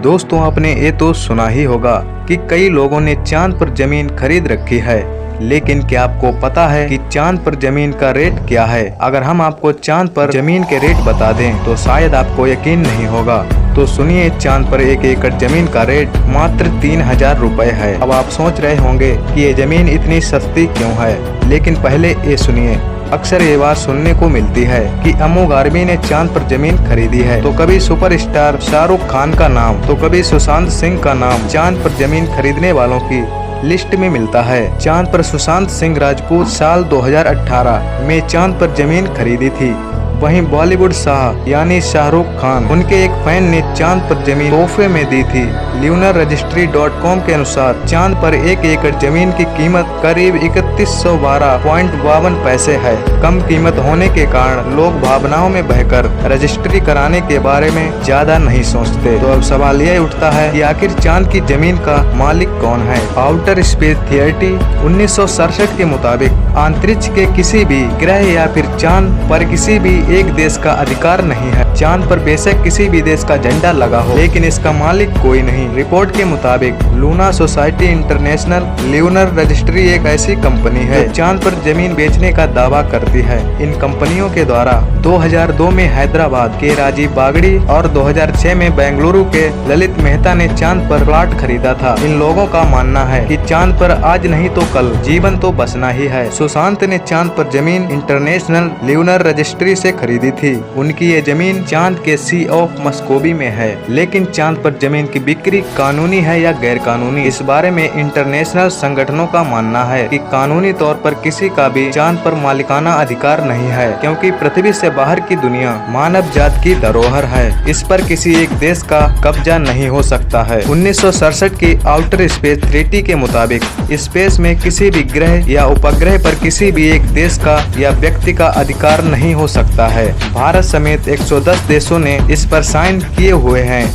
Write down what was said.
दोस्तों, आपने ये तो सुना ही होगा कि कई लोगों ने चांद पर जमीन खरीद रखी है, लेकिन क्या आपको पता है कि चांद पर जमीन का रेट क्या है? अगर हम आपको चांद पर जमीन के रेट बता दें तो शायद आपको यकीन नहीं होगा। तो सुनिए, चांद पर 1 एकड़ जमीन का रेट मात्र 3000 रुपए है। अब आप सोच रहे होंगे कि ये जमीन इतनी सस्ती क्यों है, लेकिन पहले ये सुनिए। अक्सर ये बात सुनने को मिलती है कि अम्मू गार्मी ने चांद पर जमीन खरीदी है, तो कभी सुपरस्टार शाहरुख खान का नाम, तो कभी सुशांत सिंह का नाम चांद पर जमीन खरीदने वालों की लिस्ट में मिलता है। चांद पर सुशांत सिंह राजपूत साल 2018 में चांद पर जमीन खरीदी थी। वहीं बॉलीवुड शाह यानी शाहरुख खान, उनके एक फैन ने चांद पर जमीन तोहफे में दी थी। lunarregistry.com के अनुसार चांद पर 1 एकड़ जमीन की कीमत करीब 3112.52 पैसे है। कम कीमत होने के कारण लोग भावनाओं में बहकर रजिस्ट्री कराने के बारे में ज्यादा नहीं सोचते। तो अब सवाल यह उठता है कि आखिर चांद की जमीन का मालिक कौन है? आउटर स्पेस अथॉरिटी 1967 के मुताबिक अंतरिक्ष के किसी भी ग्रह या फिर चांद पर किसी भी एक देश का अधिकार नहीं है। चांद पर बेशक किसी भी देश का झंडा लगा हो, लेकिन इसका मालिक कोई नहीं। रिपोर्ट के मुताबिक Luna society international lunar registry एक ऐसी कंपनी है जो चांद पर जमीन बेचने का दावा करती है। इन कंपनियों के द्वारा 2002 में हैदराबाद के राजीव बागड़ी और 2006 में बेंगलुरु के ललित मेहता ने चांद पर प्लॉट खरीदा था। इन लोगों का मानना है कि चांद पर आज नहीं तो कल जीवन तो बसना ही है। सुशांत ने चांद पर जमीन इंटरनेशनल ल्यूनर रजिस्ट्री से खरीदी थी। उनकी ये जमीन चांद के सी ऑफ मस्कोबी में है। लेकिन चांद पर जमीन की बिक्री कानूनी है या गैर कानूनी, इस बारे में इंटरनेशनल संगठनों का मानना है कि कानूनी तौर पर किसी का भी चांद पर मालिकाना अधिकार नहीं है, क्योंकि पृथ्वी से बाहर की दुनिया मानव जात की धरोहर है। इस पर किसी एक देश का कब्जा नहीं हो सकता है। 1967 की आउटर स्पेस ट्रीटी के मुताबिक स्पेस में किसी भी ग्रह या उपग्रह पर किसी भी एक देश का या व्यक्ति का अधिकार नहीं हो सकता है। भारत समेत 110 देशों ने इस पर साइन किए हुए हैं।